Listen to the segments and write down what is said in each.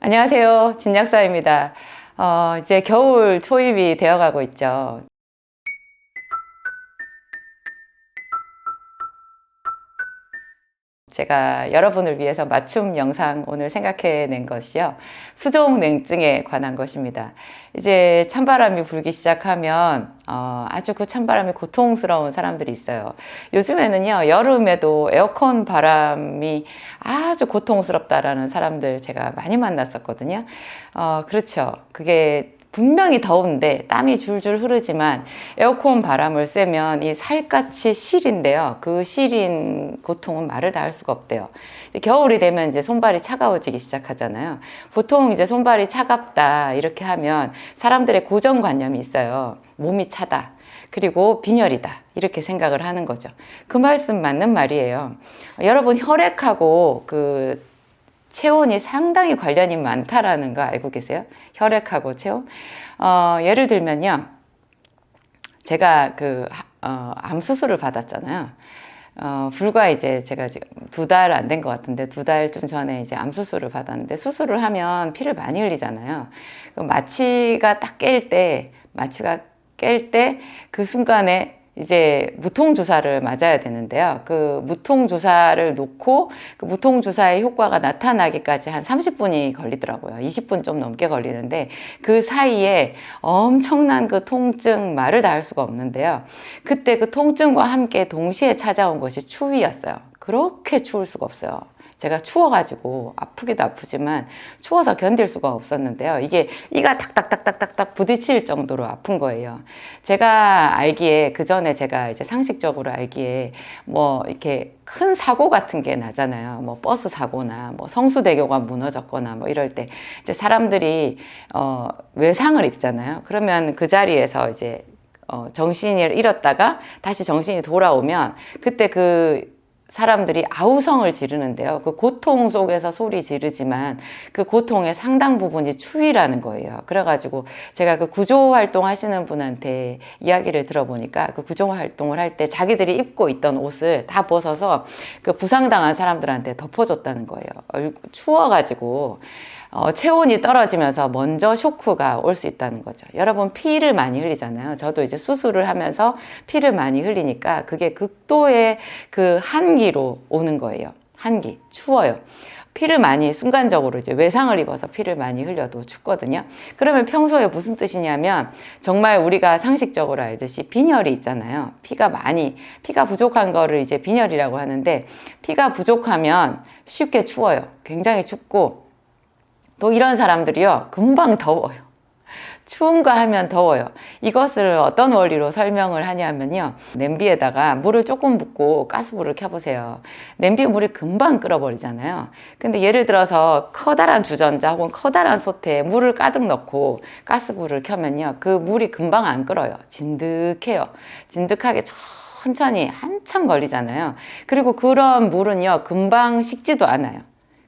안녕하세요. 진약사입니다. 이제 겨울 초입이 되어가고 있죠. 제가 여러분을 위해서 맞춤 영상 오늘 생각해낸 것이요. 수족 냉증에 관한 것입니다. 이제 찬바람이 불기 시작하면 아주 그 찬바람이 고통스러운 사람들이 있어요. 요즘에는요, 여름에도 에어컨 바람이 아주 고통스럽다라는 사람들 제가 많이 만났었거든요. 그렇죠. 그게 분명히 더운데 땀이 줄줄 흐르지만 에어컨 바람을 쐬면 이 살갗이 시린데요. 그 시린 고통은 말을 다 할 수가 없대요. 겨울이 되면 이제 손발이 차가워지기 시작하잖아요. 보통 이제 손발이 차갑다 이렇게 하면 사람들의 고정관념이 있어요. 몸이 차다. 그리고 빈혈이다. 이렇게 생각을 하는 거죠. 그 말씀 맞는 말이에요. 여러분 혈액하고 그 체온이 상당히 관련이 많다라는 거 알고 계세요? 혈액하고 체온? 예를 들면요. 제가 암 수술을 받았잖아요. 불과 이제 제가 지금 2달 안 된 것 같은데 2달쯤 전에 이제 암 수술을 받았는데 수술을 하면 피를 많이 흘리잖아요. 마취가 딱 마취가 깰 때 그 순간에 이제 무통주사를 맞아야 되는데요. 그 무통주사를 놓고 그 무통주사의 효과가 나타나기까지 한 30분이 걸리더라고요. 20분 좀 넘게 걸리는데 그 사이에 엄청난 그 통증 말을 다 할 수가 없는데요. 그때 그 통증과 함께 동시에 찾아온 것이 추위였어요. 그렇게 추울 수가 없어요. 제가 추워가지고 아프기도 아프지만 추워서 견딜 수가 없었는데요. 이게 이가 탁탁탁탁탁탁 부딪힐 정도로 아픈 거예요. 제가 알기에 그 전에 제가 이제 상식적으로 알기에 뭐 이렇게 큰 사고 같은 게 나잖아요. 뭐 버스 사고나 뭐 성수대교가 무너졌거나 뭐 이럴 때 이제 사람들이 외상을 입잖아요. 그러면 그 자리에서 이제 정신을 잃었다가 다시 정신이 돌아오면 그때 그 사람들이 아우성을 지르는데요. 그 고통 속에서 소리 지르지만 그 고통의 상당 부분이 추위라는 거예요. 그래가지고 제가 그 구조 활동 하시는 분한테 이야기를 들어보니까 그 구조 활동을 할 때 자기들이 입고 있던 옷을 다 벗어서 그 부상당한 사람들한테 덮어줬다는 거예요. 추워가지고 체온이 떨어지면서 먼저 쇼크가 올 수 있다는 거죠. 여러분 피를 많이 흘리잖아요. 저도 이제 수술을 하면서 피를 많이 흘리니까 그게 극도의 그 한기로 오는 거예요. 한기, 추워요. 피를 많이 순간적으로 이제 외상을 입어서 피를 많이 흘려도 춥거든요. 그러면 평소에 무슨 뜻이냐면 정말 우리가 상식적으로 알듯이 빈혈이 있잖아요. 피가 부족한 거를 이제 빈혈이라고 하는데 피가 부족하면 쉽게 추워요. 굉장히 춥고 또 이런 사람들이요, 금방 더워요. 추운가 하면 더워요. 이것을 어떤 원리로 설명을 하냐면요. 냄비에다가 물을 조금 붓고 가스불을 켜보세요. 냄비에 물이 금방 끓어버리잖아요. 근데 예를 들어서 커다란 주전자 혹은 커다란 솥에 물을 가득 넣고 가스불을 켜면요. 그 물이 금방 안 끓어요. 진득해요. 진득하게 천천히 한참 걸리잖아요. 그리고 그런 물은요, 금방 식지도 않아요.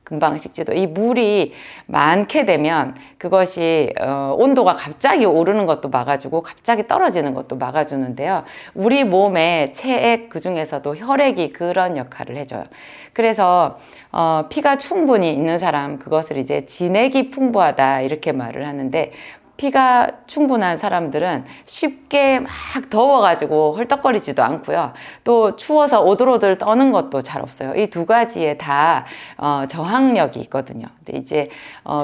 금방 식지도. 이 물이 많게 되면 그것이 온도가 갑자기 오르는 것도 막아주고 갑자기 떨어지는 것도 막아주는데요. 우리 몸의 체액 그중에서도 혈액이 그런 역할을 해줘요. 그래서 피가 충분히 있는 사람, 그것을 이제 진액이 풍부하다 이렇게 말을 하는데, 피가 충분한 사람들은 쉽게 막 더워가지고 헐떡거리지도 않고요. 또 추워서 오들오들 떠는 것도 잘 없어요. 이 두 가지에 다 저항력이 있거든요. 근데 이제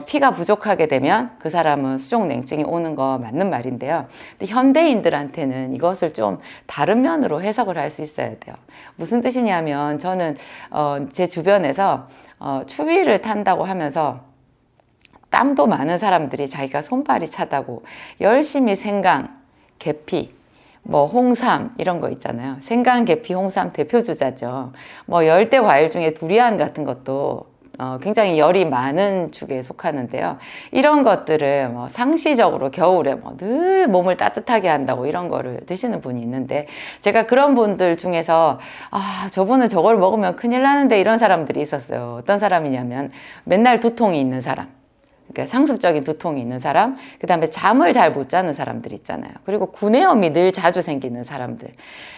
피가 부족하게 되면 그 사람은 수족냉증이 오는 거 맞는 말인데요. 근데 현대인들한테는 이것을 좀 다른 면으로 해석을 할 수 있어야 돼요. 무슨 뜻이냐면 저는 제 주변에서 추위를 탄다고 하면서 땀도 많은 사람들이 자기가 손발이 차다고 열심히 생강, 계피, 뭐 홍삼 이런 거 있잖아요. 생강, 계피, 홍삼 대표 주자죠. 뭐 열대 과일 중에 두리안 같은 것도 굉장히 열이 많은 축에 속하는데요. 이런 것들을 뭐 상시적으로 겨울에 뭐 늘 몸을 따뜻하게 한다고 이런 거를 드시는 분이 있는데, 제가 그런 분들 중에서 저분은 저걸 먹으면 큰일 나는데 이런 사람들이 있었어요. 어떤 사람이냐면 맨날 두통이 있는 사람. 그러니까 상습적인 두통이 있는 사람, 그 다음에 잠을 잘 못 자는 사람들 있잖아요. 그리고 구내염이 늘 자주 생기는 사람들.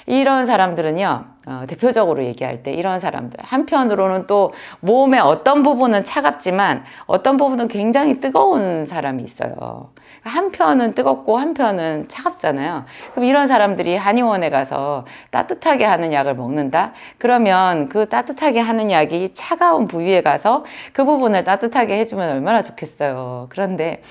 이런 사람들은요, 대표적으로 얘기할 때 이런 사람들. 한편으로는 또 몸의 어떤 부분은 차갑지만 어떤 부분은 굉장히 뜨거운 사람이 있어요. 한편은 뜨겁고 한편은 차갑잖아요. 그럼 이런 사람들이 한의원에 가서 따뜻하게 하는 약을 먹는다? 그러면 그 따뜻하게 하는 약이 차가운 부위에 가서 그 부분을 따뜻하게 해주면 얼마나 좋겠어요. 그런데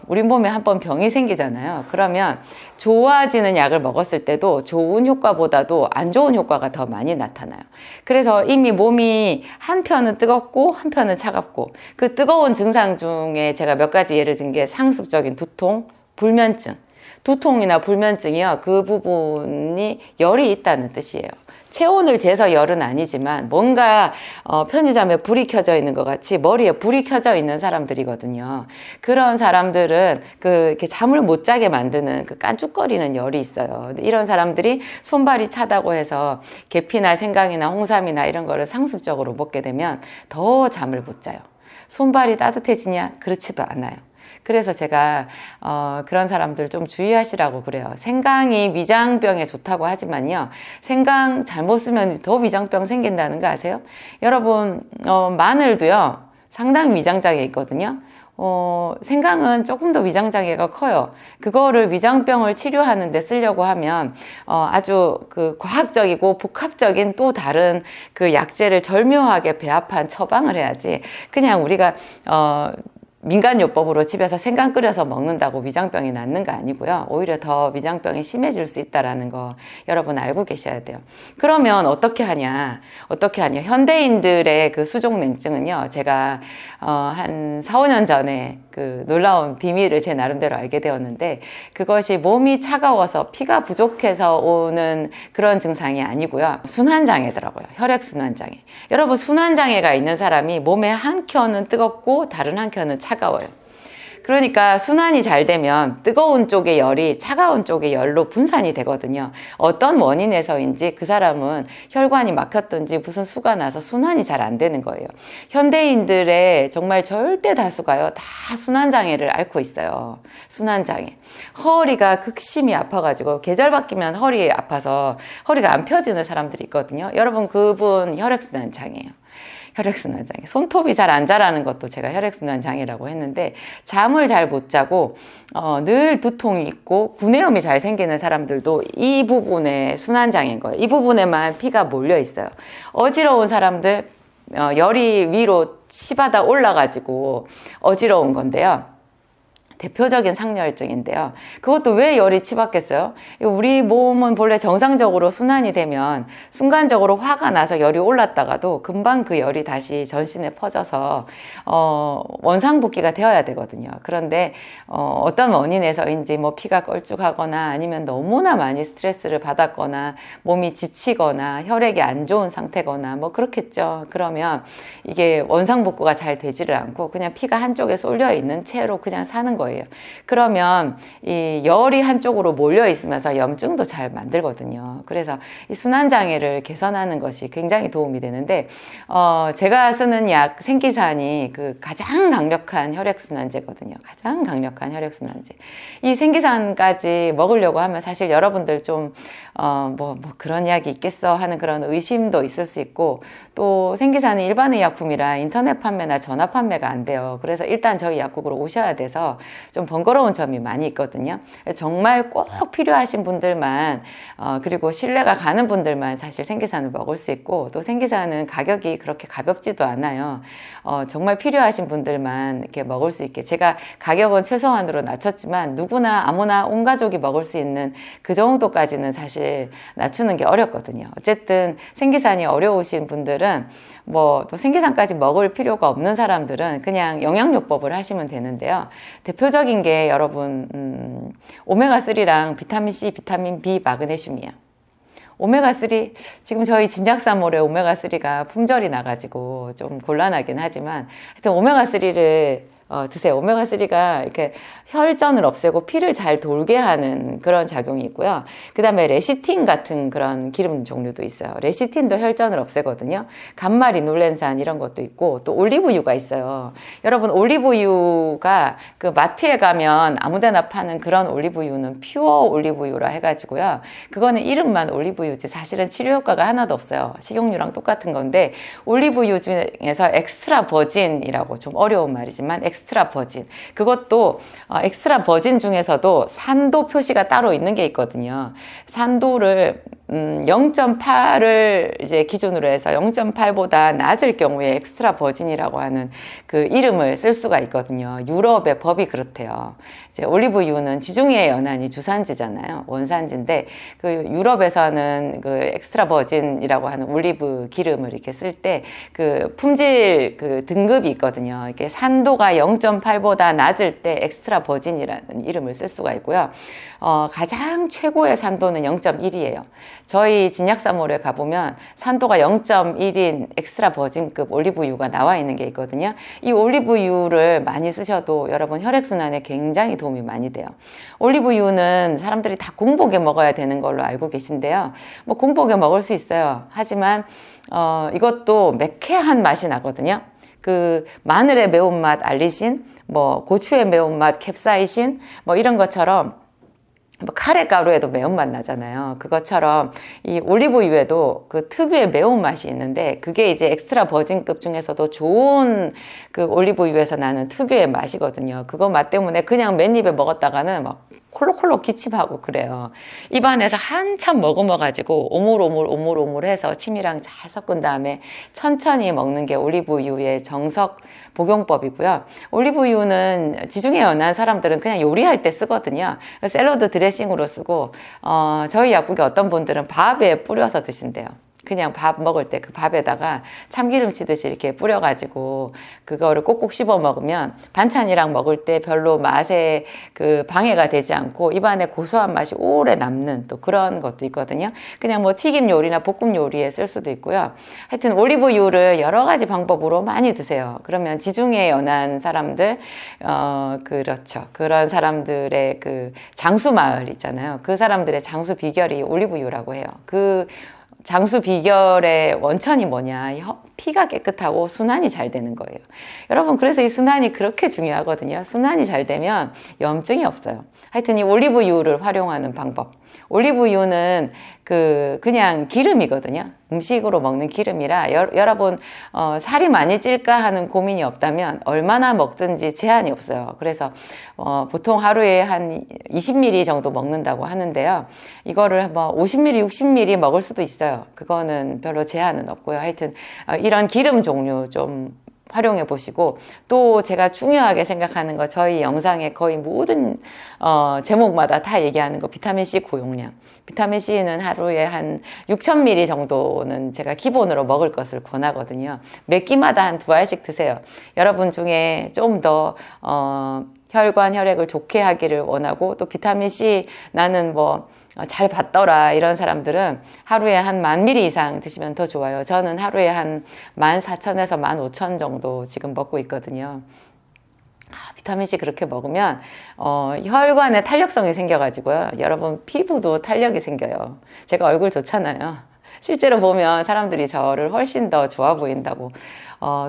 우리 몸에 한번 병이 생기잖아요. 그러면 좋아지는 약을 먹었을 때도 좋은 효과보다도 안 좋은 효과가 더 많이 나타나요. 그래서 이미 몸이 한편은 뜨겁고 한편은 차갑고 그 뜨거운 증상 중에 제가 몇 가지 예를 든 게 상습적인 두통, 불면증. 두통이나 불면증이요. 그 부분이 열이 있다는 뜻이에요. 체온을 재서 열은 아니지만 뭔가 편의점에 불이 켜져 있는 것 같이 머리에 불이 켜져 있는 사람들이거든요. 그런 사람들은 이렇게 잠을 못 자게 만드는 그 깐죽거리는 열이 있어요. 근데 이런 사람들이 손발이 차다고 해서 계피나 생강이나 홍삼이나 이런 거를 상습적으로 먹게 되면 더 잠을 못 자요. 손발이 따뜻해지냐? 그렇지도 않아요. 그래서 제가 그런 사람들 좀 주의하시라고 그래요. 생강이 위장병에 좋다고 하지만요. 생강 잘못 쓰면 더 위장병 생긴다는 거 아세요? 여러분 마늘도요. 상당히 위장장애 있거든요. 생강은 조금 더 위장장애가 커요. 그거를 위장병을 치료하는 데 쓰려고 하면 아주 그 과학적이고 복합적인 또 다른 그 약재를 절묘하게 배합한 처방을 해야지 그냥 우리가 민간요법으로 집에서 생강 끓여서 먹는다고 위장병이 낫는 거 아니고요. 오히려 더 위장병이 심해질 수 있다는 거 여러분 알고 계셔야 돼요. 그러면 어떻게 하냐? 현대인들의 그 수족냉증은요. 제가 한 4, 5년 전에 그 놀라운 비밀을 제 나름대로 알게 되었는데 그것이 몸이 차가워서 피가 부족해서 오는 그런 증상이 아니고요. 순환장애더라고요. 혈액순환장애. 여러분 순환장애가 있는 사람이 몸의 한 켠은 뜨겁고 다른 한 켠은 차가워요. 그러니까 순환이 잘 되면 뜨거운 쪽의 열이 차가운 쪽의 열로 분산이 되거든요. 어떤 원인에서인지 그 사람은 혈관이 막혔든지 무슨 수가 나서 순환이 잘 안 되는 거예요. 현대인들의 정말 절대 다수가요. 다 순환장애를 앓고 있어요. 순환장애. 허리가 극심히 아파가지고 계절 바뀌면 허리 아파서 허리가 안 펴지는 사람들이 있거든요. 여러분 그분 혈액순환장애예요. 혈액순환장애. 손톱이 잘 안 자라는 것도 제가 혈액순환장애라고 했는데 잠을 잘 못 자고 늘 두통이 있고 구내염이 잘 생기는 사람들도 이 부분에 순환장애인 거예요. 이 부분에만 피가 몰려 있어요. 어지러운 사람들 열이 위로 치받아 올라가지고 어지러운 건데요. 대표적인 상열증인데요. 그것도 왜 열이 치받겠어요? 우리 몸은 본래 정상적으로 순환이 되면 순간적으로 화가 나서 열이 올랐다가도 금방 그 열이 다시 전신에 퍼져서 원상복귀가 되어야 되거든요. 그런데 어떤 원인에서인지 뭐 피가 걸쭉하거나 아니면 너무나 많이 스트레스를 받았거나 몸이 지치거나 혈액이 안 좋은 상태거나 뭐 그렇겠죠. 그러면 이게 원상복구가 잘 되지를 않고 그냥 피가 한쪽에 쏠려 있는 채로 그냥 사는 거예요. 그러면 이 열이 한쪽으로 몰려 있으면서 염증도 잘 만들거든요. 그래서 이 순환장애를 개선하는 것이 굉장히 도움이 되는데 제가 쓰는 약 생기산이 그 가장 강력한 혈액순환제거든요. 가장 강력한 혈액순환제. 이 생기산까지 먹으려고 하면 사실 여러분들 좀 뭐 그런 약이 있겠어 하는 그런 의심도 있을 수 있고 또 생기산은 일반 의약품이라 인터넷 판매나 전화 판매가 안 돼요. 그래서 일단 저희 약국으로 오셔야 돼서 좀 번거로운 점이 많이 있거든요. 정말 꼭 필요하신 분들만 그리고 신뢰가 가는 분들만 사실 생기산을 먹을 수 있고 또 생기산은 가격이 그렇게 가볍지도 않아요. 정말 필요하신 분들만 이렇게 먹을 수 있게 제가 가격은 최소한으로 낮췄지만 누구나 아무나 온 가족이 먹을 수 있는 그 정도까지는 사실 낮추는 게 어렵거든요. 어쨌든 생기산이 어려우신 분들은 뭐 또 생기산까지 먹을 필요가 없는 사람들은 그냥 영양요법을 하시면 되는데요. 대표적인 게 여러분 오메가3랑 비타민C, 비타민 B, 마그네슘이에요. 오메가3 지금 저희 진작사몰에 오메가3가 품절이 나가지고 좀 곤란하긴 하지만 하여튼 오메가3를 드세요. 오메가3가 이렇게 혈전을 없애고 피를 잘 돌게 하는 그런 작용이 있고요. 그 다음에 레시틴 같은 그런 기름 종류도 있어요. 레시틴도 혈전을 없애거든요. 감마리놀렌산 이런 것도 있고, 또 올리브유가 있어요. 여러분, 올리브유가 그 마트에 가면 아무데나 파는 그런 올리브유는 퓨어 올리브유라 해가지고요. 그거는 이름만 올리브유지 사실은 치료 효과가 하나도 없어요. 식용유랑 똑같은 건데, 올리브유 중에서 엑스트라 버진이라고, 좀 어려운 말이지만 엑스트라 버진, 그것도 엑스트라 버진 중에서도 산도 표시가 따로 있는 게 있거든요. 산도를 0.8을 이제 기준으로 해서 0.8보다 낮을 경우에 엑스트라 버진이라고 하는 그 이름을 쓸 수가 있거든요. 유럽의 법이 그렇대요. 이제 올리브유는 지중해 연안이 주산지잖아요. 원산지인데 그 유럽에서는 그 엑스트라 버진이라고 하는 올리브 기름을 이렇게 쓸 때 그 품질 그 등급이 있거든요. 이게 산도가 0.8보다 낮을 때 엑스트라 버진이라는 이름을 쓸 수가 있고요. 가장 최고의 산도는 0.1이에요. 저희 진약사몰에 가보면 산도가 0.1인 엑스트라 버진급 올리브유가 나와 있는 게 있거든요. 이 올리브유를 많이 쓰셔도 여러분 혈액순환에 굉장히 도움이 많이 돼요. 올리브유는 사람들이 다 공복에 먹어야 되는 걸로 알고 계신데요. 뭐 공복에 먹을 수 있어요. 하지만 이것도 매캐한 맛이 나거든요. 그 마늘의 매운맛 알리신, 뭐 고추의 매운맛 캡사이신, 뭐 이런 것처럼 뭐 카레가루에도 매운맛 나잖아요. 그것처럼 이 올리브유에도 그 특유의 매운맛이 있는데 그게 이제 엑스트라 버진급 중에서도 좋은 그 올리브유에서 나는 특유의 맛이거든요. 그거 맛 때문에 그냥 맨입에 먹었다가는 막 콜록콜록 기침하고 그래요. 입안에서 한참 머금어가지고 오물오물해서 침이랑 잘 섞은 다음에 천천히 먹는 게 올리브유의 정석 복용법이고요. 올리브유는 지중해 연안 사람들은 그냥 요리할 때 쓰거든요. 샐러드 드레싱으로 쓰고 저희 약국에 어떤 분들은 밥에 뿌려서 드신대요. 그냥 밥 먹을 때 그 밥에다가 참기름 치듯이 이렇게 뿌려가지고 그거를 꼭꼭 씹어 먹으면 반찬이랑 먹을 때 별로 맛에 그 방해가 되지 않고 입안에 고소한 맛이 오래 남는 또 그런 것도 있거든요. 그냥 뭐 튀김 요리나 볶음 요리에 쓸 수도 있고요. 하여튼 올리브유를 여러 가지 방법으로 많이 드세요. 그러면 지중해 연안 사람들, 그렇죠. 그런 사람들의 그 장수 마을 있잖아요. 그 사람들의 장수 비결이 올리브유라고 해요. 그 장수 비결의 원천이 뭐냐? 피가 깨끗하고 순환이 잘 되는 거예요. 여러분, 그래서 이 순환이 그렇게 중요하거든요. 순환이 잘 되면 염증이 없어요. 하여튼 이 올리브유를 활용하는 방법. 올리브유는 그냥 기름이거든요. 음식으로 먹는 기름이라 여러분 살이 많이 찔까 하는 고민이 없다면 얼마나 먹든지 제한이 없어요. 그래서 보통 하루에 한 20ml 정도 먹는다고 하는데요. 이거를 뭐 50ml, 60ml 먹을 수도 있어요. 그거는 별로 제한은 없고요. 하여튼 이런 기름 종류 좀 활용해 보시고, 또 제가 중요하게 생각하는 거, 저희 영상의 거의 모든 제목마다 다 얘기하는 거, 비타민C 고용량. 비타민C는 하루에 한 6,000ml 정도는 제가 기본으로 먹을 것을 권하거든요. 몇 끼마다 한 2알씩 드세요. 여러분 중에 좀 더 혈관, 혈액을 좋게 하기를 원하고, 또 비타민C 나는 뭐 잘 받더라 이런 사람들은 하루에 한 10,000ml 이상 드시면 더 좋아요. 저는 하루에 한 14,000에서 15,000 정도 지금 먹고 있거든요. 비타민C 그렇게 먹으면 혈관에 탄력성이 생겨가지고요. 여러분 피부도 탄력이 생겨요. 제가 얼굴 좋잖아요. 실제로 보면 사람들이 저를 훨씬 더 좋아 보인다고,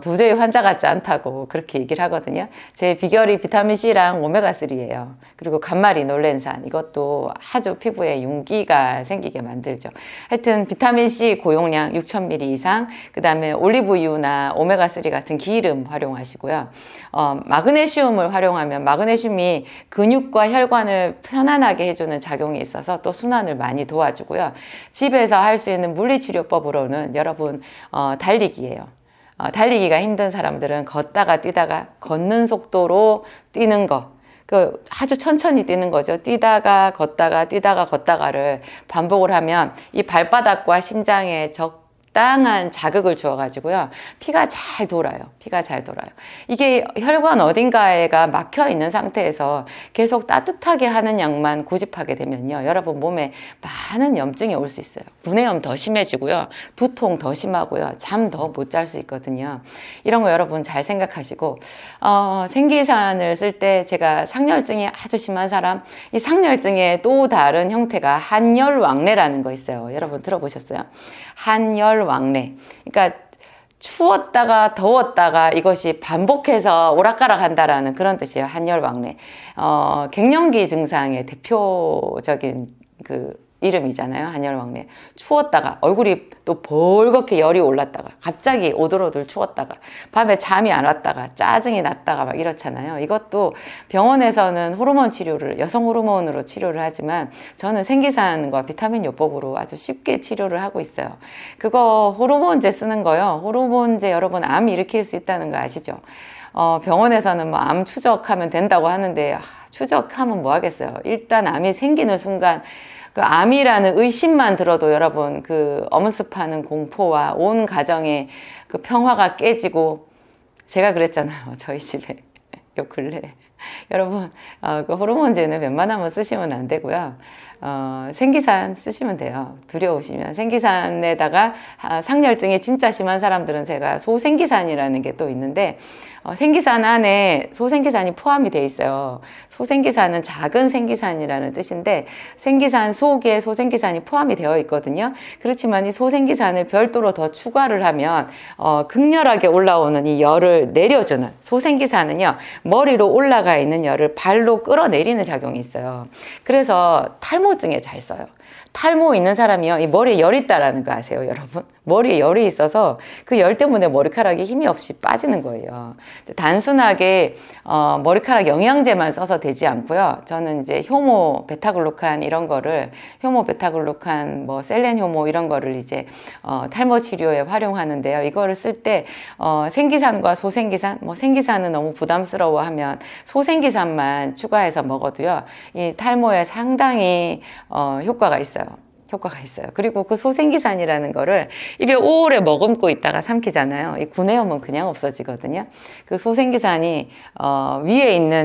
도저히 환자 같지 않다고 그렇게 얘기를 하거든요. 제 비결이 비타민C랑 오메가3예요. 그리고 감마리놀렌산, 이것도 아주 피부에 윤기가 생기게 만들죠. 하여튼 비타민C 고용량 6,000ml 이상, 그 다음에 올리브유나 오메가3 같은 기름 활용하시고요. 마그네슘을 활용하면 마그네슘이 근육과 혈관을 편안하게 해주는 작용이 있어서 또 순환을 많이 도와주고요. 집에서 할 수 있는 물리치료법으로는 여러분 달리기예요. 달리기가 힘든 사람들은 걷다가 뛰다가 걷는 속도로 뛰는 거, 아주 천천히 뛰는 거죠. 뛰다가 걷다가 뛰다가 걷다가를 반복을 하면 이 발바닥과 심장에 적당한 자극을 주어가지고요. 피가 잘 돌아요. 피가 잘 돌아요. 이게 혈관 어딘가에가 막혀 있는 상태에서 계속 따뜻하게 하는 약만 고집하게 되면요. 여러분 몸에 많은 염증이 올 수 있어요. 구내염 더 심해지고요. 두통 더 심하고요. 잠 더 못 잘 수 있거든요. 이런 거 여러분 잘 생각하시고, 생기산을 쓸 때 제가 상열증이 아주 심한 사람, 이 상열증의 또 다른 형태가 한열왕래라는 거 있어요. 여러분 들어보셨어요? 한열왕래. 그러니까 추웠다가 더웠다가 이것이 반복해서 오락가락 한다라는 그런 뜻이에요. 한열왕래. 갱년기 증상의 대표적인 이름이잖아요. 한열왕래. 추웠다가 얼굴이 또 벌겋게 열이 올랐다가 갑자기 오돌오돌 추웠다가 밤에 잠이 안 왔다가 짜증이 났다가 막 이렇잖아요. 이것도 병원에서는 호르몬 치료를 여성 호르몬으로 치료를 하지만 저는 생기산과 비타민 요법으로 아주 쉽게 치료를 하고 있어요. 그거 호르몬제 쓰는 거요. 호르몬제 여러분 암 일으킬 수 있다는 거 아시죠? 병원에서는 뭐 암 추적하면 된다고 하는데 추적하면 뭐 하겠어요. 일단 암이 생기는 순간 그 암이라는 의심만 들어도 여러분 그 엄습하는 공포와 온 가정의 그 평화가 깨지고 제가 그랬잖아요. 저희 집에 요 근래 여러분 그 호르몬제는 웬만하면 쓰시면 안 되고요. 생기산 쓰시면 돼요. 두려우시면 생기산에다가 상열증이 진짜 심한 사람들은 제가 소생기산이라는 게 또 있는데 생기산 안에 소생기산이 포함이 돼 있어요. 소생기산은 작은 생기산이라는 뜻인데 생기산 속에 소생기산이 포함이 되어 있거든요. 그렇지만 이 소생기산을 별도로 더 추가를 하면 극렬하게 올라오는 이 열을 내려주는 소생기산은요. 머리로 올라가 있는 열을 발로 끌어내리는 작용이 있어요. 그래서 탈모증에 잘 써요. 탈모 있는 사람이요. 이 머리에 열이 있다라는 거 아세요, 여러분? 머리에 열이 있어서 그 열 때문에 머리카락이 힘이 없이 빠지는 거예요. 단순하게 머리카락 영양제만 써서 되지 않고요. 저는 이제 효모 베타글루칸 이런 거를 효모 베타글루칸 뭐 셀렌 효모 이런 거를 이제 탈모 치료에 활용하는데요. 이거를 쓸 때 생기산과 소생기산, 뭐 생기산은 너무 부담스러워하면 소생기산만 추가해서 먹어도요. 이 탈모에 상당히 효과가 있어요. 그리고 그 소생기산이라는 거를 입에 오래 머금고 있다가 삼키잖아요. 이 구내염은 그냥 없어지거든요. 그 소생기산이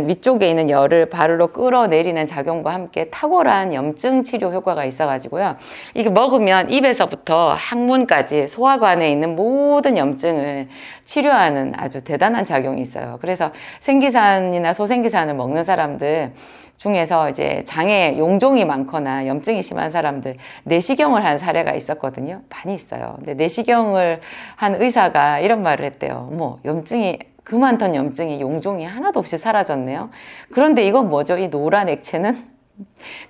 위쪽에 있는 열을 발로 끌어내리는 작용과 함께 탁월한 염증 치료 효과가 있어가지고요. 이게 먹으면 입에서부터 항문까지 소화관에 있는 모든 염증을 치료하는 아주 대단한 작용이 있어요. 그래서 생기산이나 소생기산을 먹는 사람들 중에서 이제 장에 용종이 많거나 염증이 심한 사람들 내시경을 한 사례가 있었거든요. 많이 있어요. 근데 내시경을 한 의사가 이런 말을 했대요. 뭐 그 많던 염증이 용종이 하나도 없이 사라졌네요. 그런데 이건 뭐죠? 이 노란 액체는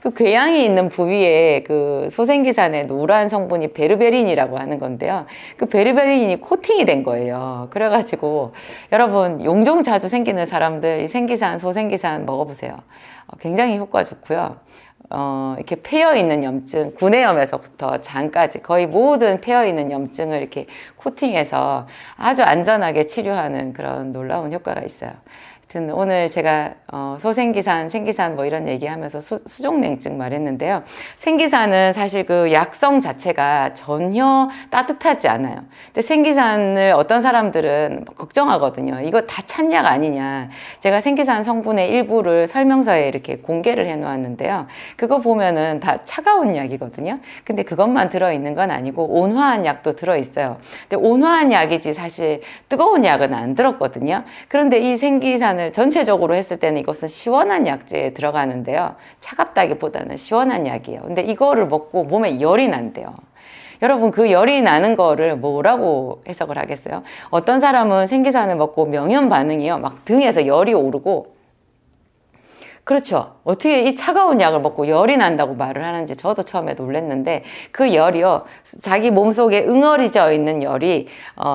그 궤양이 있는 부위에 그 소생기산의 노란 성분이 베르베린이라고 하는 건데요. 그 베르베린이 코팅이 된 거예요. 그래가지고 여러분 용종 자주 생기는 사람들 이 생기산, 소생기산 먹어보세요. 굉장히 효과 좋고요. 이렇게 패여있는 염증, 구내염에서부터 장까지 거의 모든 패여있는 염증을 이렇게 코팅해서 아주 안전하게 치료하는 그런 놀라운 효과가 있어요. 오늘 제가 소생기산, 생기산 뭐 이런 얘기하면서 수족냉증 말했는데요. 생기산은 사실 그 약성 자체가 전혀 따뜻하지 않아요. 근데 생기산을 어떤 사람들은 걱정하거든요. 이거 다 찬약 아니냐. 제가 생기산 성분의 일부를 설명서에 이렇게 공개를 해놓았는데요. 그거 보면은 다 차가운 약이거든요. 근데 그것만 들어있는 건 아니고 온화한 약도 들어있어요. 근데 온화한 약이지 사실 뜨거운 약은 안 들었거든요. 그런데 이 생기산을 전체적으로 했을 때는 이것은 시원한 약재에 들어가는데요. 차갑다기보다는 시원한 약이에요. 근데 이거를 먹고 몸에 열이 난대요. 여러분 그 열이 나는 거를 뭐라고 해석을 하겠어요? 어떤 사람은 생기산을 먹고 명현 반응이요. 막 등에서 열이 오르고 그렇죠. 어떻게 이 차가운 약을 먹고 열이 난다고 말을 하는지 저도 처음에 놀랐는데 그 열이요. 자기 몸속에 응어리져 있는 열이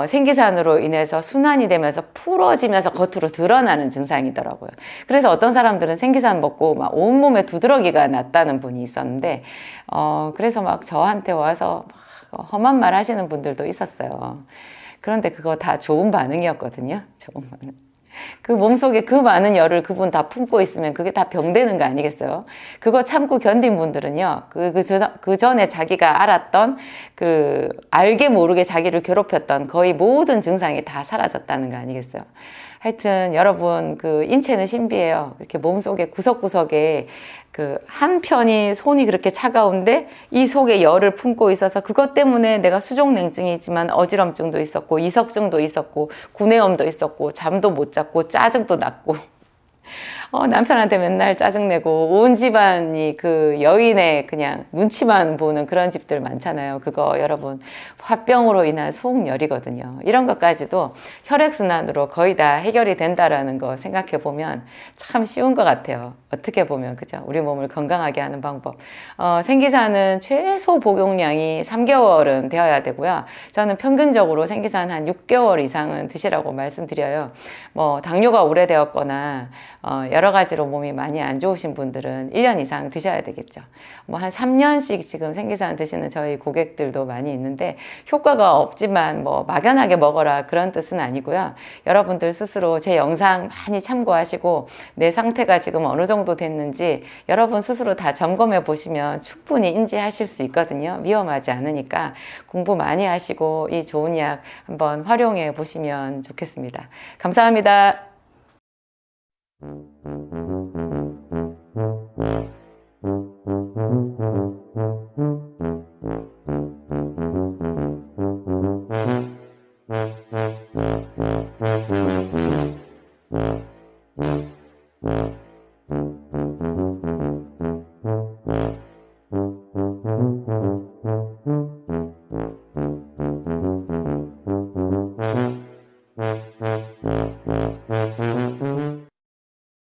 생기산으로 인해서 순환이 되면서 풀어지면서 겉으로 드러나는 증상이더라고요. 그래서 어떤 사람들은 생기산 먹고 막 온몸에 두드러기가 났다는 분이 있었는데 그래서 막 저한테 와서 막 험한 말 하시는 분들도 있었어요. 그런데 그거 다 좋은 반응이었거든요. 좋은 반응. 그 몸속에 그 많은 열을 그분 다 품고 있으면 그게 다 병되는 거 아니겠어요? 그거 참고 견딘 분들은요, 그 전에 자기가 알았던, 알게 모르게 자기를 괴롭혔던 거의 모든 증상이 다 사라졌다는 거 아니겠어요? 하여튼 여러분, 인체는 신비해요. 이렇게 몸속에 구석구석에 한편이 손이 그렇게 차가운데 이 속에 열을 품고 있어서 그것 때문에 내가 수족냉증이 있지만 어지럼증도 있었고 이석증도 있었고 구내염도 있었고 잠도 못 잤고 짜증도 났고 남편한테 맨날 짜증내고 온 집안이 여인의 그냥 눈치만 보는 그런 집들 많잖아요. 그거 여러분 화병으로 인한 속열이거든요. 이런 것까지도 혈액순환으로 거의 다 해결이 된다라는 거 생각해 보면 참 쉬운 것 같아요. 어떻게 보면 그죠? 우리 몸을 건강하게 하는 방법. 생기산은 최소 복용량이 3개월은 되어야 되고요. 저는 평균적으로 생기산 한 6개월 이상은 드시라고 말씀드려요. 뭐 당뇨가 오래되었거나 여러 가지로 몸이 많이 안 좋으신 분들은 1년 이상 드셔야 되겠죠. 뭐 한 3년씩 지금 생기산 드시는 저희 고객들도 많이 있는데 효과가 없지만 뭐 막연하게 먹어라 그런 뜻은 아니고요. 여러분들 스스로 제 영상 많이 참고하시고 내 상태가 지금 어느 정도 됐는지 여러분 스스로 다 점검해 보시면 충분히 인지하실 수 있거든요. 위험하지 않으니까 공부 많이 하시고 이 좋은 약 한번 활용해 보시면 좋겠습니다. 감사합니다.